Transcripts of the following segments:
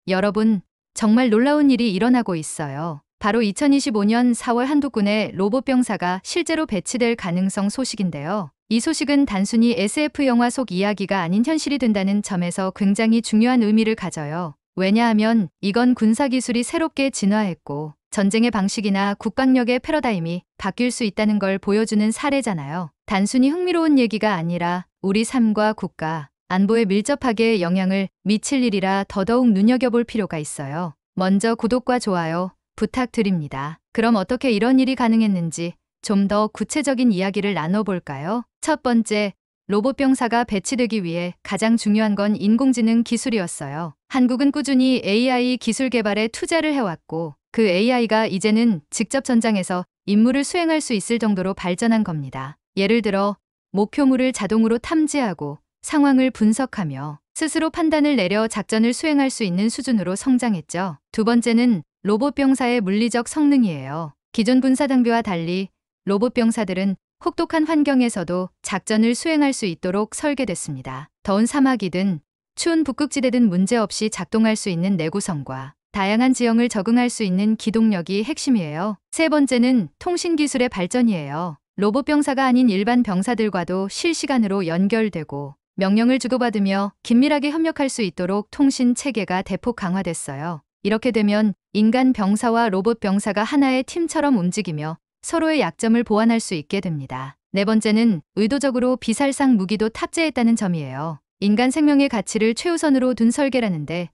여러분, 정말 놀라운 일이 일어나고 있어요. 바로 2025년 4월 한두 군의 로봇 병사가 실제로 배치될 가능성 소식인데요. 이 소식은 단순히 SF 영화 속 이야기가 아닌 현실이 된다는 점에서 굉장히 중요한 의미를 가져요. 왜냐하면 이건 군사기술이 새롭게 진화했고 전쟁의 방식이나 국방력의 패러다임이 바뀔 수 있다는 걸 보여주는 사례잖아요. 단순히 흥미로운 얘기가 아니라 우리 삶과 국가, 안보에 밀접하게 영향을 미칠 일이라 더더욱 눈여겨볼 필요가 있어요. 먼저 구독과 좋아요 부탁드립니다. 그럼 어떻게 이런 일이 가능했는지 좀 더 구체적인 이야기를 나눠볼까요? 첫 번째, 로봇 병사가 배치되기 위해 가장 중요한 건 인공지능 기술이었어요. 한국은 꾸준히 AI 기술 개발에 투자를 해왔고 그 AI가 이제는 직접 전장에서 임무를 수행할 수 있을 정도로 발전한 겁니다. 예를 들어 목표물을 자동으로 탐지하고 상황을 분석하며 스스로 판단을 내려 작전을 수행할 수 있는 수준으로 성장했죠. 두 번째는 로봇 병사의 물리적 성능이에요. 기존 군사 장비와 달리 로봇 병사들은 혹독한 환경에서도 작전을 수행할 수 있도록 설계됐습니다. 더운 사막이든 추운 북극지대든 문제없이 작동할 수 있는 내구성과 다양한 지형을 적응할 수 있는 기동력이 핵심이에요. 세 번째는 통신기술의 발전이에요. 로봇 병사가 아닌 일반 병사들과도 실시간으로 연결되고 명령을 주고받으며 긴밀하게 협력할 수 있도록 통신 체계가 대폭 강화됐어요. 이렇게 되면 인간 병사와 로봇 병사가 하나의 팀처럼 움직이며 서로의 약점을 보완할 수 있게 됩니다. 네 번째는 의도적으로 비살상 무기도 탑재했다는 점이에요. 인간 생명의 가치를 최우선으로 둔 설계라는데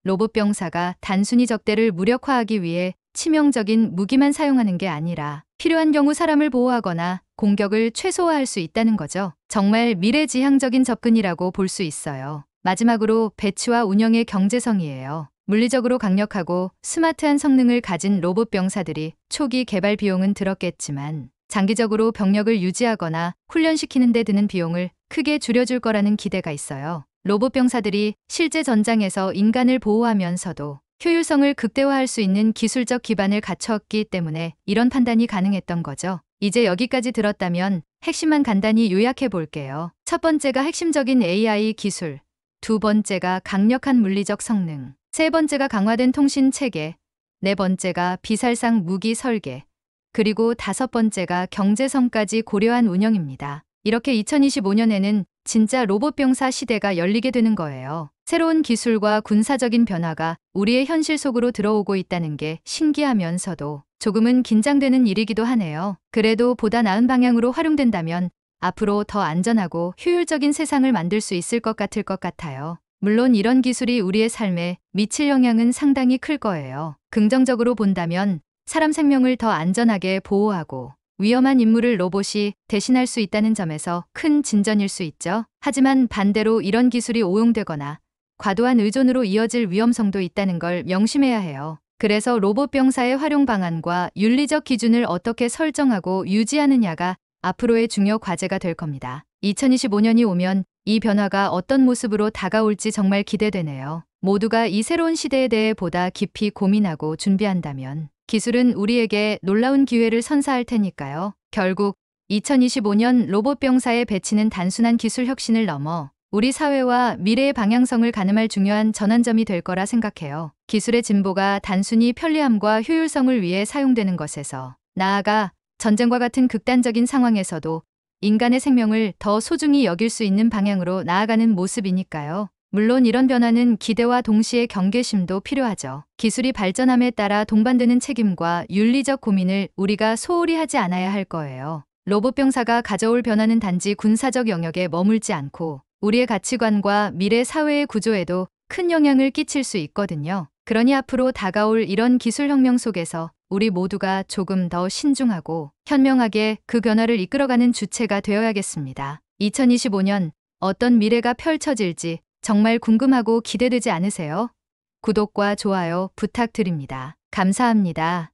로봇 병사가 단순히 적대를 무력화하기 위해 치명적인 무기만 사용하는 게 아니라 필요한 경우 사람을 보호하거나 공격을 최소화할 수 있다는 거죠. 정말 미래지향적인 접근이라고 볼 수 있어요. 마지막으로 배치와 운영의 경제성이에요. 물리적으로 강력하고 스마트한 성능을 가진 로봇 병사들이 초기 개발 비용은 들었겠지만 장기적으로 병력을 유지하거나 훈련시키는 데 드는 비용을 크게 줄여줄 거라는 기대가 있어요. 로봇 병사들이 실제 전장에서 인간을 보호하면서도 효율성을 극대화할 수 있는 기술적 기반을 갖췄기 때문에 이런 판단이 가능했던 거죠. 이제 여기까지 들었다면 핵심만 간단히 요약해 볼게요. 첫 번째가 핵심적인 AI 기술, 두 번째가 강력한 물리적 성능, 세 번째가 강화된 통신 체계, 네 번째가 비살상 무기 설계, 그리고 다섯 번째가 경제성까지 고려한 운영입니다. 이렇게 2025년에는 진짜 로봇 병사 시대가 열리게 되는 거예요. 새로운 기술과 군사적인 변화가 우리의 현실 속으로 들어오고 있다는 게 신기하면서도 조금은 긴장되는 일이기도 하네요. 그래도 보다 나은 방향으로 활용된다면 앞으로 더 안전하고 효율적인 세상을 만들 수 있을 것 같아요. 물론 이런 기술이 우리의 삶에 미칠 영향은 상당히 클 거예요. 긍정적으로 본다면 사람 생명을 더 안전하게 보호하고 위험한 임무를 로봇이 대신할 수 있다는 점에서 큰 진전일 수 있죠. 하지만 반대로 이런 기술이 오용되거나 과도한 의존으로 이어질 위험성도 있다는 걸 명심해야 해요. 그래서 로봇 병사의 활용 방안과 윤리적 기준을 어떻게 설정하고 유지하느냐가 앞으로의 중요 과제가 될 겁니다. 2025년이 오면 이 변화가 어떤 모습으로 다가올지 정말 기대되네요. 모두가 이 새로운 시대에 대해 보다 깊이 고민하고 준비한다면 기술은 우리에게 놀라운 기회를 선사할 테니까요. 결국 2025년 로봇 병사의 배치는 단순한 기술 혁신을 넘어 우리 사회와 미래의 방향성을 가늠할 중요한 전환점이 될 거라 생각해요. 기술의 진보가 단순히 편리함과 효율성을 위해 사용되는 것에서 나아가 전쟁과 같은 극단적인 상황에서도 인간의 생명을 더 소중히 여길 수 있는 방향으로 나아가는 모습이니까요. 물론 이런 변화는 기대와 동시에 경계심도 필요하죠. 기술이 발전함에 따라 동반되는 책임과 윤리적 고민을 우리가 소홀히 하지 않아야 할 거예요. 로봇 병사가 가져올 변화는 단지 군사적 영역에 머물지 않고 우리의 가치관과 미래 사회의 구조에도 큰 영향을 끼칠 수 있거든요. 그러니 앞으로 다가올 이런 기술혁명 속에서 우리 모두가 조금 더 신중하고 현명하게 그 변화를 이끌어가는 주체가 되어야겠습니다. 2025년 어떤 미래가 펼쳐질지 정말 궁금하고 기대되지 않으세요? 구독과 좋아요 부탁드립니다. 감사합니다.